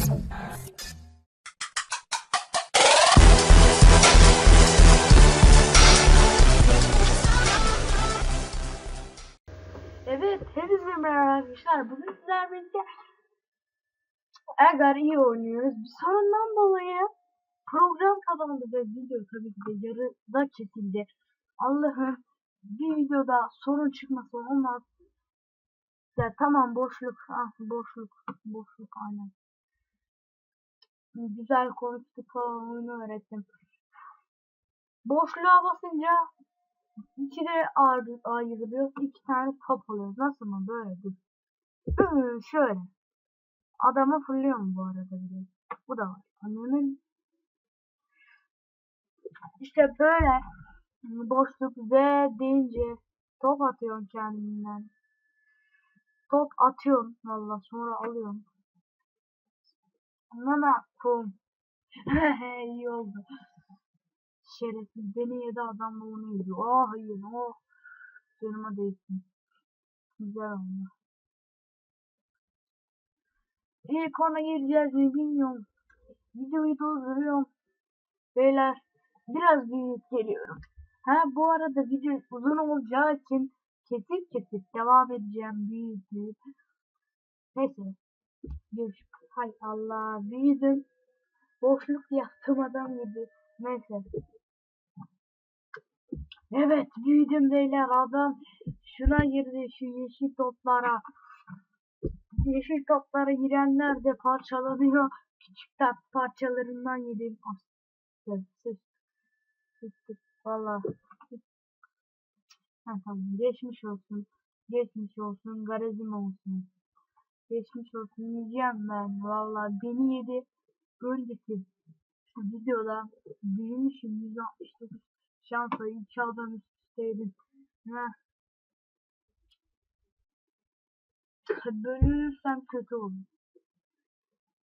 Evet, hepinize merhaba arkadaşlar. Bugün sizlerle birlikte Egar iyi oynuyoruz. Bir sorundan dolayı program kazandı ve video tabii ki de yarıda kesildi. Allah'ım, bir videoda sorun çıkması olmaz. Ya tamam, boşluk, boşluk aynen. Güzel konuştuk falan, oyunu öğrettim. Boşluğa basınca içine ayrılıyor, iki tane top oluyor. Nasıl mı böyle? Şöyle. Adamı fırlıyor mu bu arada bile? Bu da var. Annemin işte böyle boşluk Z deyince top atıyorsun kendinden. Top atıyorsun valla, sonra alıyorsun. Anlama kum. İyi oldu. Şerefsiz beni yedi, adam da onu yedi. Oh hayır, oh. Canıma değsin. Güzel oldu. İlk ona gireceğiz mi bilmiyorum. Videoyu dolduruyorum. Beyler biraz büyük geliyorum. Ha, bu arada video uzun olacağı için kesip devam edeceğim, büyüdüm. Neyse. Görüşürüz. Hay Allah, büyüdüm. Boşluk yaktım adam gibi. Neyse. Evet, büyüdüm beyler, adam şuna girdi, şu yeşil toplara. Yeşil toplara girenler de parçalanıyor. Küçük parçalarından yedim. Sıçtık valla. Ha, tamam, geçmiş olsun. Geçmiş olsun, garezim olsun. Geçmiş olsun yiyeceğim ben. Valla beni yedi. Önceki videoda büyümüşüm, 169 şansa 2 adam üst üsteydim. Bölünürsem kötü olur.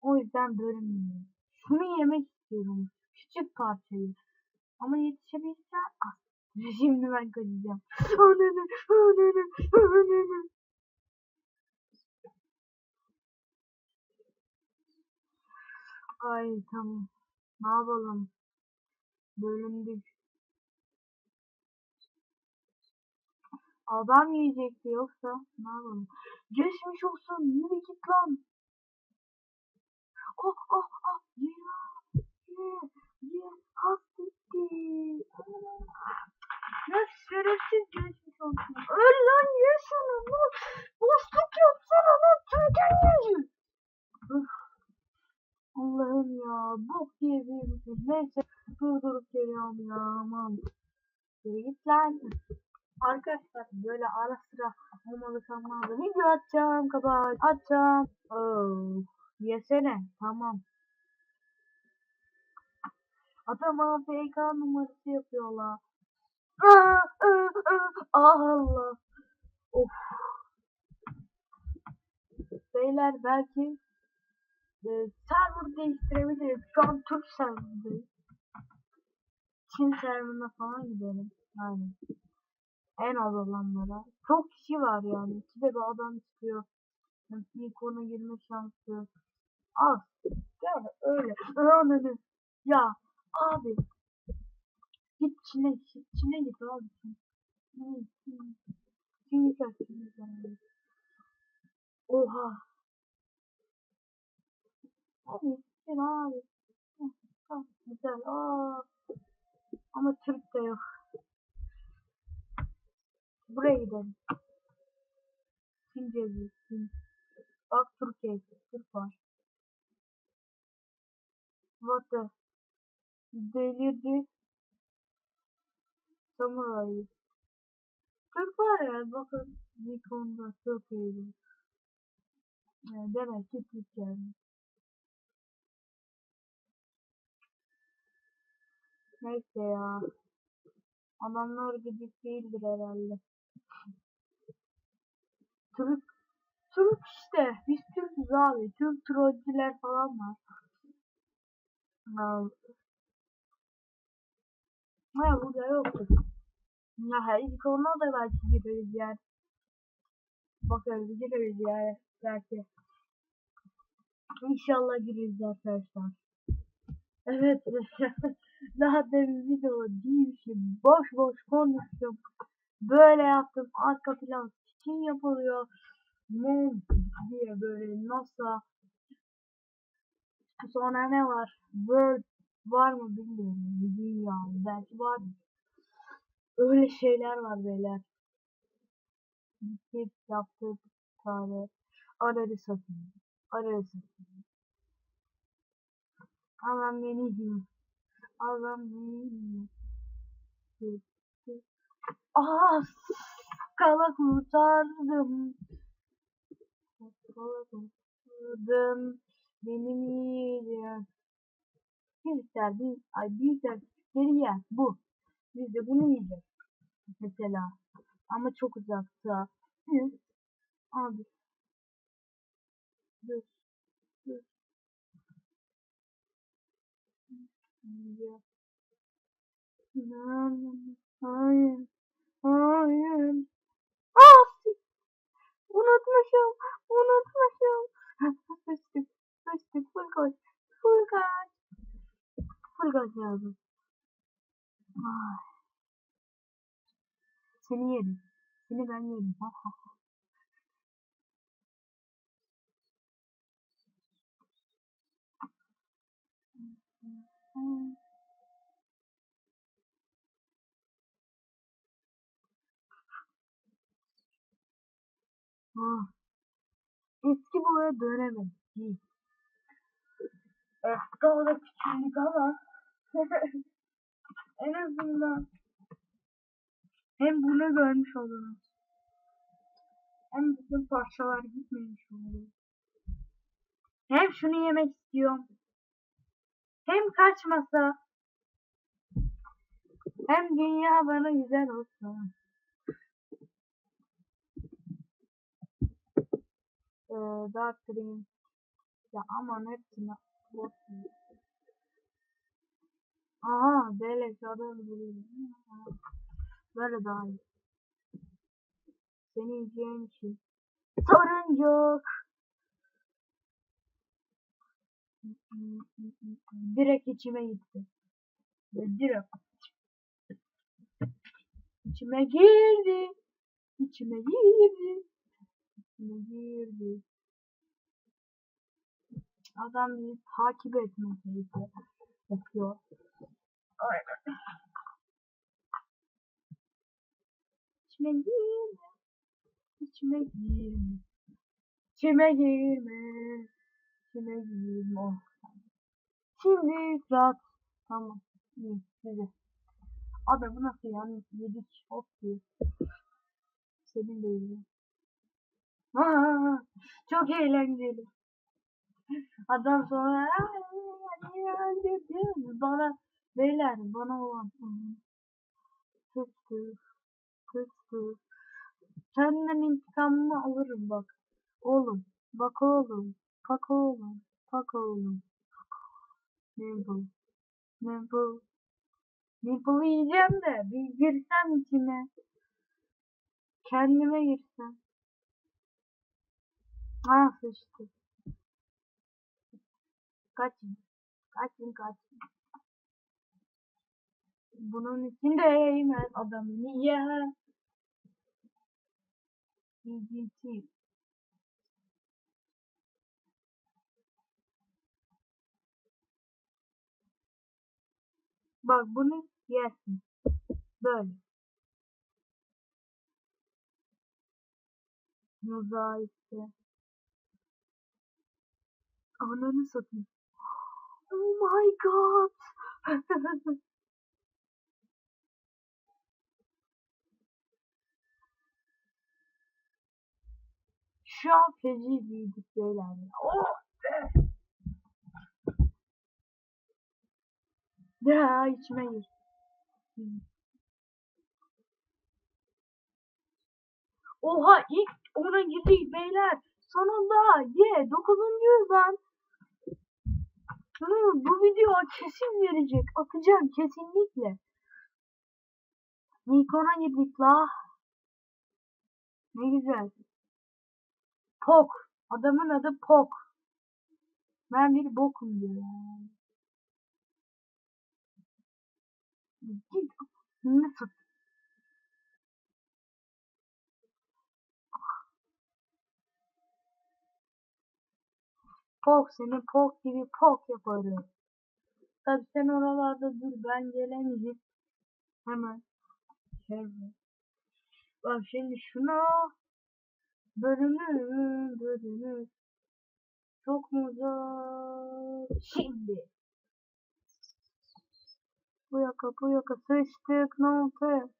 O yüzden bölünmüyorum. Şunu yemek istiyorum. Küçük parçayı. Ama yetişebilirsem şimdi ben kaçacağım. Ananı. Ay tamam. Ne yapalım? Bölündük. Adam yiyecekti, yoksa ne yapalım? Geçmiş olsun. Yürü git lan. Ye. Hasbitti. Ne şerefsiz, geçmiş olsun. Öl lan, ye şunu. Boşluk yapsana lan. Türkan yiyecek. Allah'ım ya. Bok diye büyümüşüz. Neyse. Durdurup geliyorum ya. Aman. Yürü git lan. Arkadaşlar böyle ara sıra olmalı sanmazdı. Video atacağım. Kapat. Atacağım. Oh. Yesene. Tamam. Adama FK numarası yapıyorlar. Allah. Of. Beyler belki server değiştirebiliriz. Şu an Türk serverındayız. Çin serverına falan gidelim. Yani en az olanlara. Çok kişi var yani. İkide bir adam çıkıyor. Yani ilk ona girme şansı az. Yani öyle. Anladım. Ya abi. Git Çin'e git abi. Çin'e git. Oha. Abi gitsin abi. Güzel. Aa. Ama Türk de yok. Buraya gidelim. Çin. Bak Türkiye. Türk var. What the? Delirdi. Samurai. Türk var ya. Bakın. Nikon'da Türkiye'de. Yani demek ki Türk yani. Neyse ya. Adamlar gidip değildir herhalde. Türk. Türk işte. Biz Türk'üz abi. Türk trollcüler falan var. Ha, burada yoktu. Ya ilk ona da belki gireriz yani. Bakarız, gireriz yani belki. İnşallah gireriz arkadaşlar. Evet. Daha demin video değil ki boş boş konuştum. Böyle yaptım. Arka plan skin yapılıyor. Mum diye böyle NASA. Sonra ne var? Word var mı bilmiyorum. Dünya belki var. Öyle şeyler var beyler. Gidip yaptık tane. Ararı satayım. Ararı satayım. Allah'ım yeniyim. Allah'ım yeniyim. Aa, kala kurtardım. Kala kurtardım. Benim yiğidim. Büyükler, büyükler küçükleri yer. Bu. Biz de bunu yiyeceğiz. Mesela. Ama çok uzakta. Biz, abi, dur, dur, dur. Hayır, hayır. Ah, unutmuşum, unutmuşum. Sıçtık, sıçtık, full gol, full gol, full gol yazdım. Ah, seni yerim, seni ben yerim. Ha, ha. Ah, eski boya dönemem. Değil. Daha da küçüldük ama en azından hem bunu görmüş oluruz. Hem bütün parçalar gitmemiş olur. Hem şunu yemek istiyorum. Hem kaçmasa. Hem dünya bana güzel olsun. Dark Green. Ya aman hepsini boş ver. Aha beleş adam buluyorum. Böyle daha iyi. Seni yiyeceğim için. Sorun yok. Direkt içime gitti. Direkt içime girdi. İçime girdi. İçime girdi. Adam bizi takip etmekteyiz. Yapıyor. Aynen. İçime girme. İçime girme. İçime girme. İçime girme. Oh. Şimdi rahat. Tamam. İyi. Güzel. Adamı nasıl yani yedik. Hop diye. Senin de iyi. Çok eğlenceli. Adam sonra bana beyler bana olan kıstı kıstı. Senden intikamımı alırım bak. Oğlum. Bak oğlum. Bak oğlum. Bak oğlum. Nimble. Nimble. Nimble'ı yiyeceğim de bir girsem içine. Kendime girsem. Ah sıçtı. Kaçın. Kaçın kaçın. Bunun için de eğmez adamı. Niye? İlginç. Bak bunu yersin. Böyle. Mozaikte. Ananı satayım. Oh my god. Şu an feci büyüdük beyler. Oh be. Ya içime gir. Oha ilk ona girdik beyler. Sonunda ye 9'uncuyuz lan. Bu video kesin verecek. Atacağım kesinlikle. Nikon'a girdik la. Ne güzel. Pok. Adamın adı Pok. Ben bir bokum diyor yani. Git. Nasıl? Pok seni pok gibi pok yaparım. Tabi sen oralarda dur, ben gelemeyeceğim. Hemen. Şöyle. Bak şimdi şuna bölünür. Çok mu zor? Şimdi. Bu yaka sıçtık, ne oldu?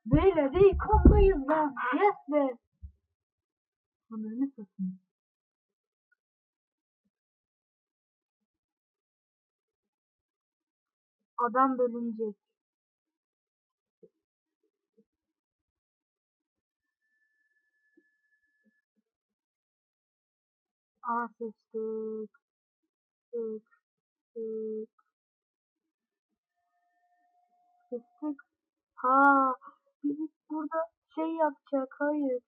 Böyle değil konuyu lan. Yes be. Ananı satayım. Adam bölünecek. Aa sıçtık. Sıçtık. Sıçtık. Sıçtık. Ha. Biz burada şey yapacak. Hayır.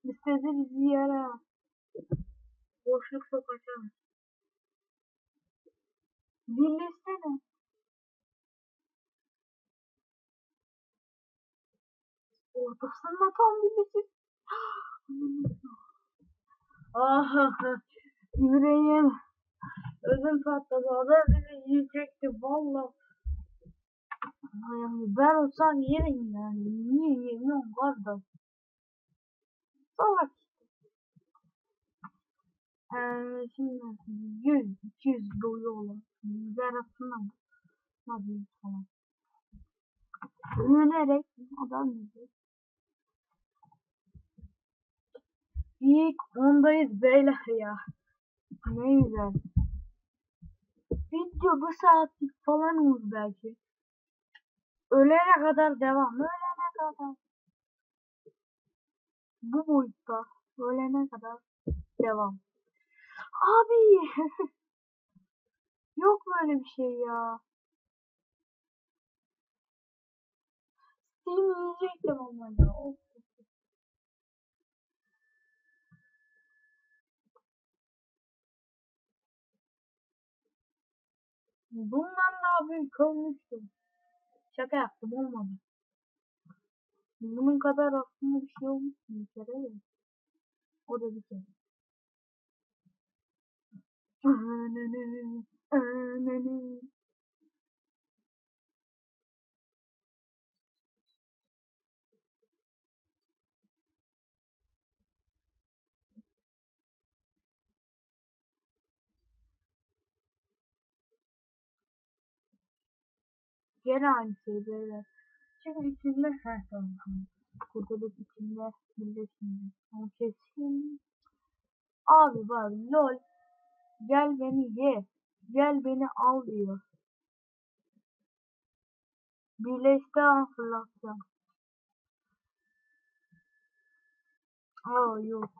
İstedi bizi yere. Boşluk sokacağım. Birleşsene. Ortasında tam birleşir. Ah. İbrahim. Ödüm patladı. Adam beni yiyecekti. Valla. Yani ben olsam yerim yani. Niye yemiyorum kardeş? Salak. Şimdi 100-200 boyu olan. Yüzler arasında mı? Hadi falan. Bölünerek adam yiyecek. İlk ondayız beyler ya. Ne güzel. Video bu saatlik falan olur belki. Ölene kadar devam. Ölene kadar. Bu boyutta. Ölene kadar devam. Abi. Yok böyle bir şey ya. Steam yiyecektim ama ya. Of. Bundan daha büyük olmuştum. Şaka yaptım, olmadı. Bunun kadar aslında bir şey olmuş bir kere de. O da bir kere. Ananı, ananı. Gene aynı şey böyle. Şimdi içinde her tamam. Kurtuluş içinde birleşimde. Ama kesin. Abi bak lol. Gel beni ye. Gel beni al diyor. Birleşti an fırlatacağım. Aa yok.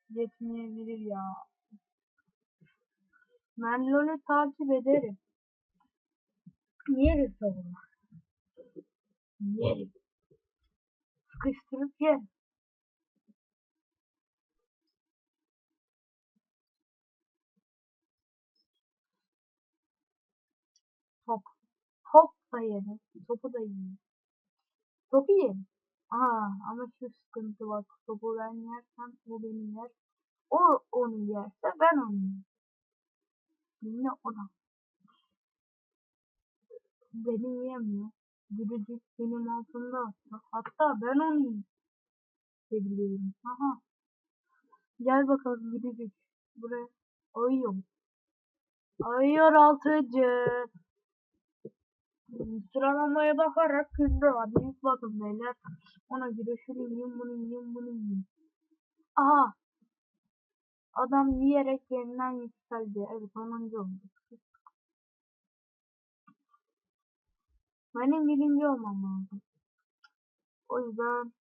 Yetmeyebilir ya. Ben LoL'ü takip ederim. Yeriz savunma. Yeriz. Sıkıştırıp yer. Top. Top da yeriz. Topu da yeriz. Topu yeriz. Aa ama şu sıkıntı var. Topu ben yersem o beni yer. O onu yerse ben onu yerim. Yine ona. Beni yiyemiyor. Gülücük benim altımda hatta. Hatta ben onu yiyebiliyorum. Aha. Gel bakalım gülücük. Buraya. Ayıyor. Ayıyor altıcı. Sıralamaya bakarak hızlı hadi ilk bakın beyler. Ona göre şunu yiyeyim bunu yiyeyim bunu yiyeyim. Aha. Adam yiyerek yeniden yükseldi. Evet 10. oldu. Benim birinci olmam lazım. O yüzden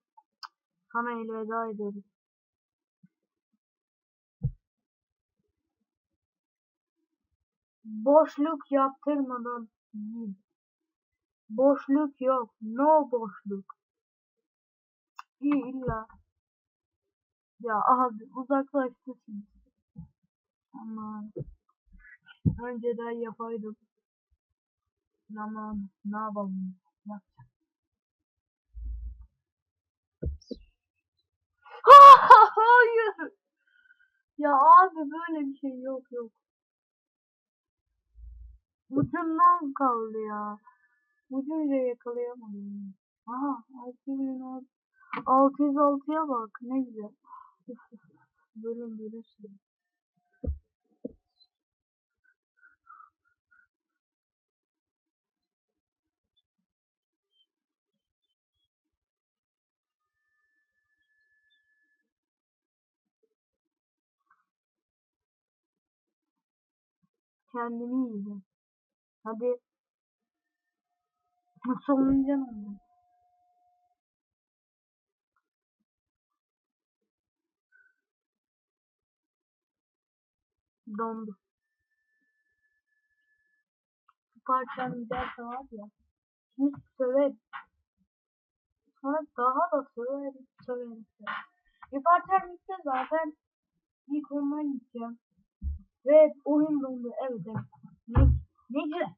sana elveda ederiz. Boşluk yaptırmadan yiyin. Boşluk yok. No boşluk. İyi illa. Ya abi uzaklaştı şimdi. Aman. Önceden yapaydım. Aman ne yapalım. Ya. Hayır. Ya abi böyle bir şey yok. Ucundan kaldı ya. Ucuyla yakalayamadım. Aha 606'ya bak ne güzel. Bölüm şey. Kendimi yiyeceğim. Hadi sonuncan oldu. Dondu. Bu parçam giderse var ya. Şimdi söver. Sonra daha da söverim. Bir parçam gitti zaten. İlk ondan gideceğim. Ve oyun dondu. Evet. Ne, ne güzel.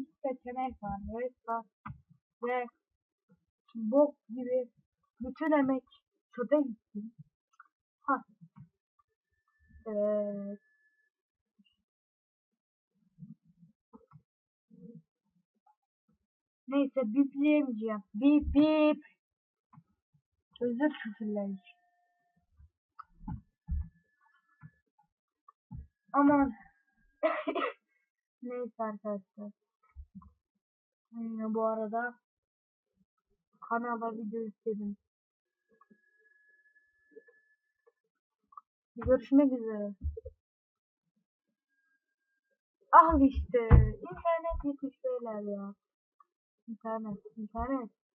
İki seçenek var. Restart ve bok gibi bütün emek çöpe gitti. Ha. Ee, neyse bipleyemeyeceğim. Bip. Özür küfürler. Aman. Neyse arkadaşlar. Bu arada kanala video istedim. Görüşmek üzere. Al işte. İnternet yetmiş beyler ya. İnternet.